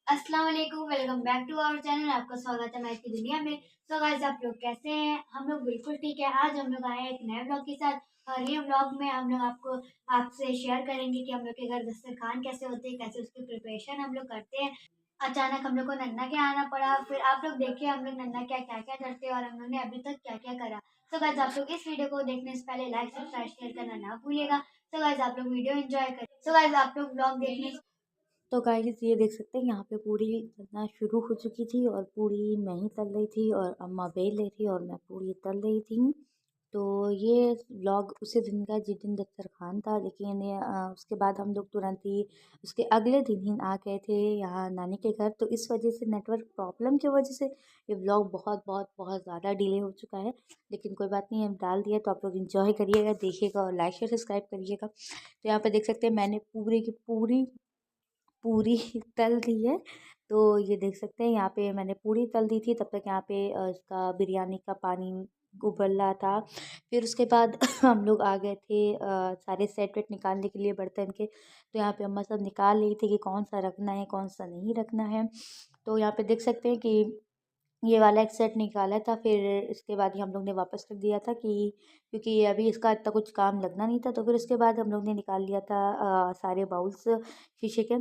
अस्सलाम वालेकुम, welcome back to our channel. आपका स्वागत है मैथ की दुनिया में। सो गाइस, आप लोग कैसे हैं? हम लोग बिल्कुल ठीक है। आज हम लोग आए हैं एक नए व्लॉग के साथ और ये व्लॉग में हम लोग आपसे शेयर करेंगे कि हम लोग के घर दस्तरखान कैसे होते हैं, कैसे उसकी प्रिपरेशन हम लोग करते हैं। अचानक हम लोग को नन्ना के आना पड़ा, फिर आप लोग देखिए हम लोग नन्ना क्या क्या क्या करते हैं और हम लोग ने अभी तक क्या क्या करा। सो गाइस, आप लोग इस वीडियो को देखने से पहले लाइक सब्सक्राइब शेयर करना ना भूलिएगा। सो गाइस, आप लोग वीडियो एंजॉय करें। सो गाइस, आप लोग व्लॉग देखने तो गाइस ये देख सकते हैं यहाँ पे पूरी तलना शुरू हो चुकी थी और पूरी मैं ही तल रही थी और अम्मा बेल रही थी और मैं पूरी तल रही थी। तो ये व्लॉग उसी दिन का जिस दिन दस्तरखान था, लेकिन उसके बाद हम लोग तुरंत ही उसके अगले दिन ही आ गए थे यहाँ नानी के घर। तो इस वजह से नेटवर्क प्रॉब्लम की वजह से ये व्लॉग बहुत बहुत बहुत ज़्यादा डिले हो चुका है, लेकिन कोई बात नहीं, हम डाल दिया। तो आप लोग इंजॉय करिएगा, देखिएगा और लाइक शेयर सब्सक्राइब करिएगा। तो यहाँ पे देख सकते हैं मैंने पूरी की पूरी पूरी तल दी है। तो ये देख सकते हैं यहाँ पे मैंने पूरी तल दी थी। तब तक यहाँ पे इसका बिरयानी का पानी उबल रहा था। फिर उसके बाद हम लोग आ गए थे सारे सेट वेट निकालने के लिए बर्तन के। तो यहाँ पे अम्मा सब निकाल रही थी कि कौन सा रखना है कौन सा नहीं रखना है। तो यहाँ पे देख सकते हैं कि ये वाला एक सेट निकाला था। फिर इसके बाद ही हम लोग ने वापस कर दिया था कि क्योंकि ये अभी इसका इतना कुछ काम लगना नहीं था। तो फिर उसके बाद हम लोग ने निकाल लिया था सारे बाउल्स शीशे के।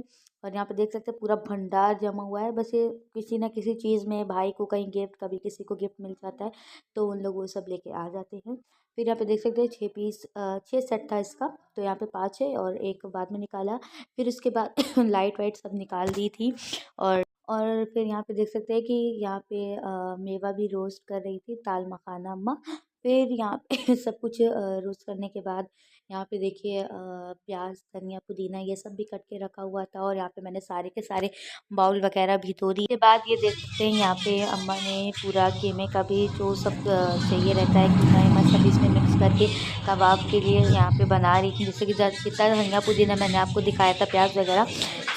और यहाँ पे देख सकते हैं पूरा भंडार जमा हुआ है। बस ये किसी ना किसी चीज़ में भाई को कहीं गिफ्ट, कभी किसी को गिफ्ट मिल जाता है तो उन लोग वो सब लेके आ जाते हैं। फिर यहाँ पे देख सकते हैं 6 पीस 6 सेट था इसका। तो यहाँ पे 5 है और एक बाद में निकाला। फिर उसके बाद लाइट वाइट सब निकाल दी थी। और फिर यहाँ पे देख सकते हैं कि यहाँ पे मेवा भी रोस्ट कर रही थी, दाल मखाना अम्मा। फिर यहाँ पे सब कुछ रोस्ट करने के बाद यहाँ पे देखिए प्याज धनिया पुदीना ये सब भी कट के रखा हुआ था। और यहाँ पे मैंने सारे के सारे बाउल वगैरह भी धो दिए। के बाद ये देख सकते हैं यहाँ पे अम्मा ने पूरा कीमे का भी जो सब चाहिए रहता है कीमा वीमा सब इसमें मिक्स करके कबाब के लिए यहाँ पे बना रही थी। जैसे कि जितना धनिया पुदीना मैंने आपको दिखाया था, प्याज वगैरह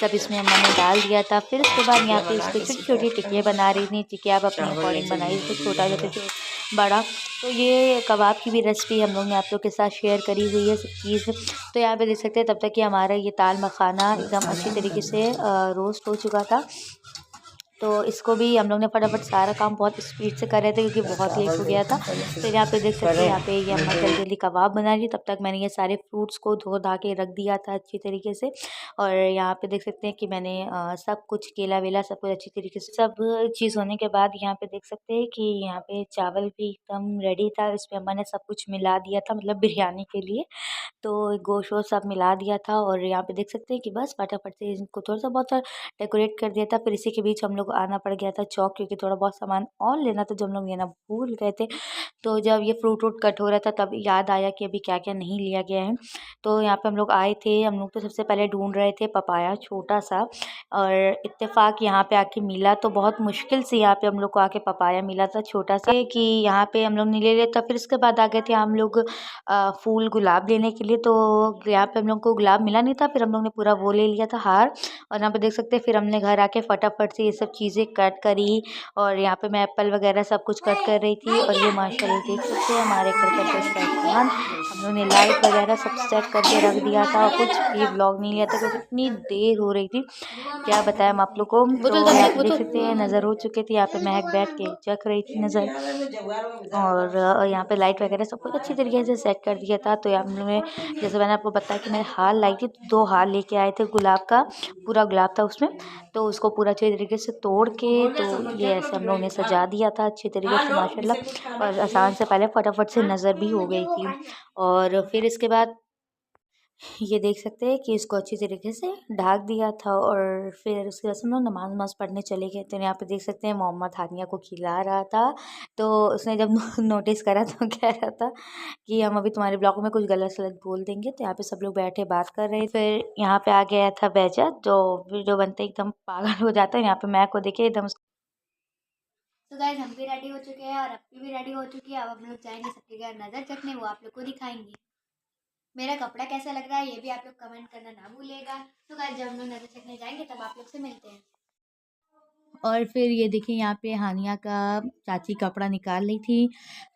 सब इसमें अम्मा ने डाल दिया था। फिर उसके बाद यहाँ पे इसको छोटी छोटी टिक्कियाँ बना रही थी। टिक्कियाँ आप अपने अकॉर्डिंग बनाइए, इसको छोटा जैसे बड़ा। तो ये कबाब की भी रेसिपी हम लोग ने आप लोग के साथ शेयर करी हुई है सब चीज़। तो यहाँ पे देख सकते हैं तब तक कि हमारा ये दाल मखाना एकदम अच्छी तरीके से रोस्ट हो चुका था। तो इसको भी हम लोग ने फटाफट सारा काम बहुत स्पीड से कर रहे थे क्योंकि बहुत लेट हो गया था। फिर यहाँ पे देख सकते हैं यहाँ पे ये अम्मा जल्दी जल्दी कबाब बना रही है। तब तक मैंने ये सारे फ्रूट्स को धो धा के रख दिया था अच्छी तरीके से। और यहाँ पे देख सकते हैं कि मैंने सब कुछ केला वेला सब कुछ अच्छी तरीके से सब चीज़ होने के बाद यहाँ पे देख सकते हैं कि यहाँ पे चावल भी एकदम रेडी था। इसमें अम्मा ने सब कुछ मिला दिया था, मतलब बिरयानी के लिए। तो गोश्त वोश्त सब मिला दिया था। और यहाँ पे देख सकते हैं कि बस फटाफट से इनको थोड़ा सा बहुत सा डेकोरेट कर दिया था। फिर इसी के बीच हम लोग आना पड़ गया था चौक, क्योंकि थोड़ा बहुत सामान और लेना था जो हम लोग लेना भूल गए थे। तो जब ये फ्रूट व्रूट कट हो रहा था तब याद आया कि अभी क्या क्या नहीं लिया गया है। तो यहाँ पे हम लोग आए थे। हम लोग तो सबसे पहले ढूंढ रहे थे पपाया छोटा सा, और इत्तेफाक यहाँ पे आके मिला। तो बहुत मुश्किल से यहाँ पे हम लोग को आके पपाया मिला था छोटा सा कि यहाँ पे हम लोग ने ले लिया था। फिर उसके बाद आ गए थे हम लोग फूल गुलाब लेने के लिए। तो यहाँ पे हम लोग को गुलाब मिला नहीं था, फिर हम लोग ने पूरा वो ले लिया था हार। और यहाँ पे देख सकते हैं फिर हमने घर आके फटाफट से ये सब चीज़ें कट करी। और यहाँ पे मैं एप्पल वगैरह सब कुछ कट कर रही थी। और ये माशाल्लाह देख सकते हैं हमारे घर का दस्तरखान। हम लोग ने लाइट वगैरह सब सेट करके रख दिया था और कुछ भी व्लॉग नहीं लिया था क्योंकि इतनी देर हो रही थी, क्या बताएं हम आप लोग को। तो यहाँ पे देख सकते हैं नज़र हो चुके थे। यहाँ पे महक बैठ के चख रही थी नज़र। और यहाँ पे लाइट वगैरह सब कुछ अच्छी तरीके से सेट कर दिया था। तो हम लोग ने, जैसे मैंने आपको बताया कि मैं हार लाई थी, तो 2 हार लेके आए थे गुलाब का, पूरा गुलाब था उसमें। तो उसको पूरा अच्छी तरीके से तोड़ के तो ये ऐसे हम लोग ने सजा दिया था अच्छी तरीके से माशाल्लाह। और आसान से पहले फटाफट से नज़र भी हो गई थी। और फिर इसके बाद ये देख सकते हैं कि इसको अच्छी तरीके से ढक दिया था। और फिर उसके बाद हम लोग नमाज़ वमाज़ पढ़ने चले गए। तो यहाँ पे देख सकते हैं मोहम्मद हानिया को खिला रहा था। तो उसने जब नोटिस करा तो कह रहा था कि हम अभी तुम्हारे ब्लॉग में कुछ गलत सलत बोल देंगे। तो यहाँ पे सब लोग बैठे बात कर रहे थे। फिर यहाँ पे आ गया था बेजा, जो वीडियो बनते एकदम पागल हो जाता है। यहाँ पे मैं को देखे एकदम। तो गाइस, हम भी रेडी हो चुके हैं और अपनी भी रेडी हो चुकी है। अब हम लोग जाएंगे सबके घर नजर चखने, वो आप लोग को दिखाएंगे। मेरा कपड़ा कैसा लग रहा है ये भी आप लोग कमेंट करना ना भूलिएगा। तो गाइस, जब हम लोग नजर चखने जाएंगे तब आप लोग से मिलते हैं। और फिर ये देखिए यहाँ पे हानिया का चाची कपड़ा निकाल रही थी,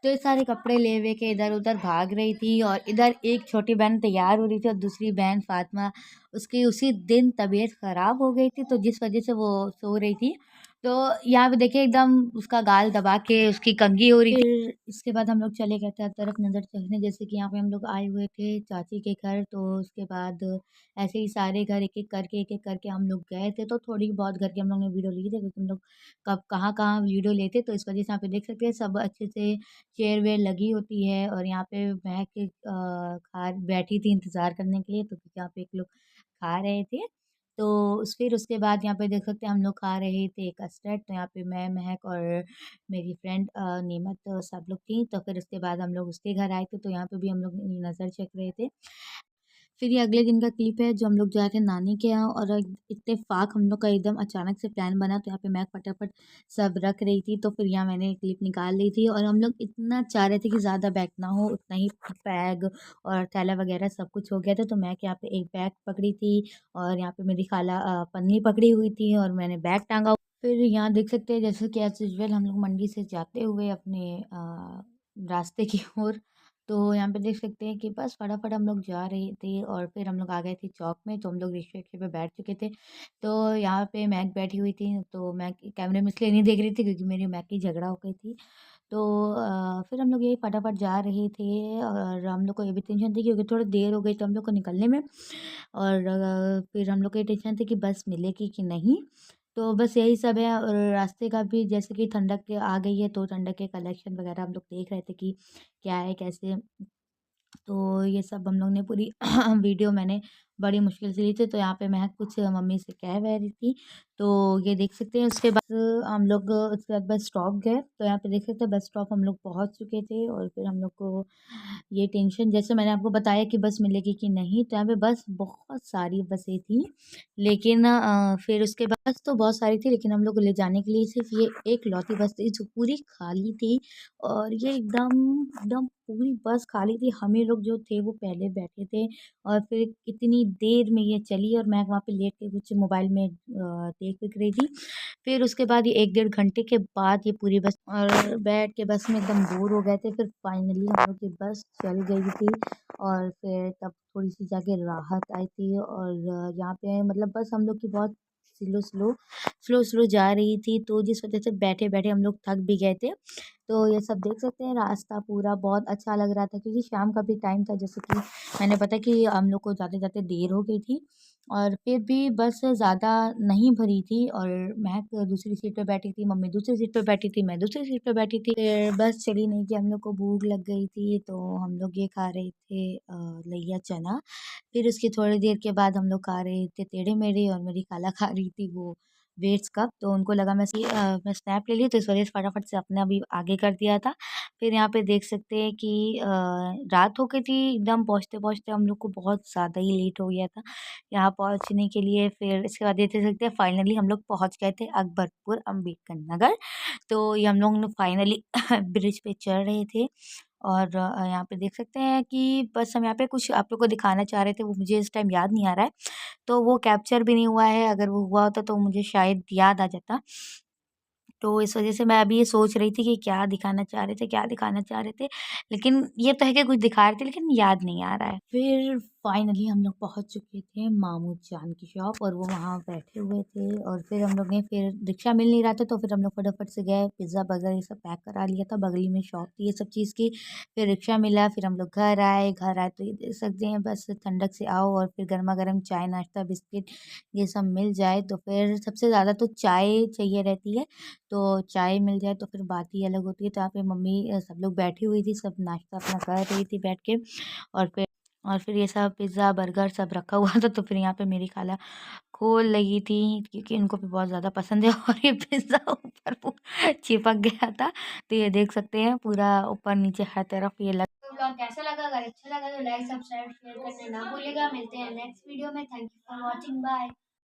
तो ये सारे कपड़े ले वे के इधर उधर भाग रही थी। और इधर एक छोटी बहन तैयार हो रही थी और दूसरी बहन फातिमा, उसकी उसी दिन तबीयत ख़राब हो गई थी, तो जिस वजह से वो सो रही थी। तो यहाँ पे देखिए एकदम उसका गाल दबा के उसकी कंघी हो रही थी। फिर इसके बाद हम लोग चले गए थे हर तरफ नज़र चखने, जैसे कि यहाँ पे हम लोग आए हुए थे चाची के घर। तो उसके बाद ऐसे ही सारे घर एक एक करके हम लोग गए थे। तो थोड़ी बहुत घर की हम लोग ने वीडियो ली थी, क्योंकि हम लोग कब कहाँ वीडियो लेते, तो इस वजह से यहाँ पे देख सकते हैं सब अच्छे से चेयर वेयर लगी होती है। और यहाँ पे महक खा बैठी थी इंतज़ार करने के लिए, तो यहाँ पे एक लोग खा रहे थे। तो फिर उसके बाद यहाँ पे देख सकते हैं हम लोग खा रहे थे कस्टर्ड। तो यहाँ पे मैं, महक और मेरी फ्रेंड नीमत सब लोग थी। तो फिर उसके बाद हम लोग उसके घर आए थे, तो यहाँ पे भी हम लोग नज़र चख रहे थे। फिर ये अगले दिन का क्लिप है, जो हम लोग जा रहे थे नानी के यहाँ, और इत्तेफाक हम लोग का एकदम अचानक से प्लान बना। तो यहाँ पे मैं फटाफट सब रख रही थी, तो फिर यहाँ मैंने क्लिप निकाल ली थी। और हम लोग इतना चाह रहे थे कि ज़्यादा बैग ना हो, उतना ही बैग और थैला वगैरह सब कुछ हो गया था। तो मैं यहाँ पे एक बैग पकड़ी थी, और यहाँ पे मेरी खाला पन्नी पकड़ी हुई थी, और मैंने बैग टांगा। फिर यहाँ देख सकते हैं जैसे कि एज यूजुअल हम लोग मंडी से जाते हुए अपने रास्ते की ओर। तो यहाँ पे देख सकते हैं कि बस फटाफट हम लोग जा रहे थे, और फिर हम लोग आ गए थे चौक में। तो हम लोग रिक्शे रिक्शे पे बैठ चुके थे। तो यहाँ पे मैक बैठी हुई थी, तो मैं कैमरे में इसलिए नहीं देख रही थी क्योंकि मेरी मैक की झगड़ा हो गई थी। तो फिर हम लोग ये फटाफट जा रहे थे, और हम लोग को ये भी टेंशन थी क्योंकि थोड़ी देर हो गई तो हम लोग को निकलने में। और फिर हम लोग को ये टेंशन थी कि बस मिलेगी कि नहीं। तो बस यही सब है। और रास्ते का भी जैसे कि ठंडक आ गई है, तो ठंडक के कलेक्शन वगैरह हम लोग देख रहे थे कि क्या है कैसे। तो ये सब हम लोग ने पूरी वीडियो मैंने बड़ी मुश्किल से ली थी। तो यहाँ पे मैं कुछ मम्मी से कह वह रही थी, तो ये देख सकते हैं। उसके बाद हम लोग उसके बाद बस स्टॉप गए। तो यहाँ पे देख सकते हैं बस स्टॉप हम लोग पहुँच चुके थे। और फिर हम लोग को ये टेंशन, जैसे मैंने आपको बताया कि बस मिलेगी कि नहीं, तो यहाँ पे बस बहुत सारी बसें थी। लेकिन फिर उसके बाद बस तो बहुत सारी थी, लेकिन हम लोग को ले जाने के लिए सिर्फ ये एक लौती बस थी जो पूरी खाली थी। और ये एकदम एकदम पूरी बस खाली थी। हमें लोग जो थे वो पहले बैठे थे, और फिर कितनी देर में ये चली, और मैं वहाँ पे लेट के कुछ मोबाइल में देख विख रही थी। फिर उसके बाद ये 1 डेढ़ घंटे के बाद ये पूरी बस, और बैठ के बस में एकदम बोर हो गए थे। फिर फाइनली हम लोग की बस चल गई थी, और फिर तब थोड़ी-सी जाके राहत आई थी। और यहाँ पे मतलब बस हम लोग की बहुत स्लो जा रही थी, तो जिस वजह से बैठे-बैठे हम लोग थक भी गए थे। तो ये सब देख सकते हैं, रास्ता पूरा बहुत अच्छा लग रहा था क्योंकि शाम का भी टाइम था, जैसे कि मैंने पता कि हम लोग को जाते-जाते देर हो गई थी। और फिर भी बस ज़्यादा नहीं भरी थी, और महक दूसरी सीट पे बैठी थी, मम्मी दूसरी सीट पे बैठी थी, मैं दूसरी सीट पे बैठी थी। फिर बस चली नहीं कि हम लोग को भूख लग गई थी, तो हम लोग ये खा रहे थे लैया चना। फिर उसकी थोड़ी देर के बाद हम लोग खा रहे थे टेढ़े मेढ़े, और मेरी खाला खा रही थी वो वेट्स कप। तो उनको लगा मैं स्नैप ले ली, तो इस वजह से फटाफट से अपना भी आगे कर दिया था। फिर यहाँ पे देख सकते हैं कि रात हो गई थी एकदम, पहुँचते-पहुँचते हम लोग को बहुत ज़्यादा ही लेट हो गया था यहाँ पहुँचने के लिए। फिर इसके बाद ये देख सकते हैं फाइनली हम लोग पहुँच गए थे अकबरपुर अम्बेडकर नगर। तो ये हम लोग ने फाइनली ब्रिज पे चढ़ रहे थे। और यहाँ पे देख सकते हैं कि बस हम यहाँ पे कुछ आप लोग को दिखाना चाह रहे थे, वो मुझे इस टाइम याद नहीं आ रहा है। तो वो कैप्चर भी नहीं हुआ है, अगर वो हुआ होता तो मुझे शायद याद आ जाता। तो इस वज़ह से मैं अभी ये सोच रही थी कि क्या दिखाना चाह रहे थे, क्या दिखाना चाह रहे थे? लेकिन ये तो है कि कुछ दिखा रहे थे, लेकिन याद नहीं आ रहा है। फिर फाइनली हम लोग पहुँच चुके थे मामू जान की शॉप, और वो वहाँ बैठे हुए थे। और फिर हम लोग ने फिर रिक्शा मिल नहीं रहा था, तो फिर हम लोग फटाफट से गए, पिज़्ज़ा, बर्गर ये सब पैक करा लिया था, बगल ही में शॉप थी ये सब चीज़ की। फिर रिक्शा मिला, फिर हम लोग घर आए तो ये देख सकते हैं बस ठंडक से आओ, और फिर गरमा-गरम चाय, नाश्ता, बिस्किट ये सब मिल जाए, तो फिर सबसे ज़्यादा तो चाय चाहिए रहती है। तो चाय मिल जाए तो फिर बात ही अलग होती है। तो यहाँ पे मम्मी सब लोग बैठी हुई थी, सब नाश्ता अपना कर रही थी बैठ के। और फिर ये सब पिज़्ज़ा, बर्गर सब रखा हुआ था, तो फिर यहाँ पे मेरी खाला खोल रही थी क्योंकि इनको भी बहुत ज़्यादा पसंद है। और ये पिज़्ज़ा ऊपर चिपक गया था, तो ये देख सकते हैं पूरा ऊपर-नीचे हर तरफ ये लग। तो ब्लॉग कैसा लगा? अगर अच्छा लगा तो लाइक, सब्सक्राइब, शेयर करना ना भूलिएगा। मिलते हैं नेक्स्ट वीडियो में। Thank you for watching. Bye.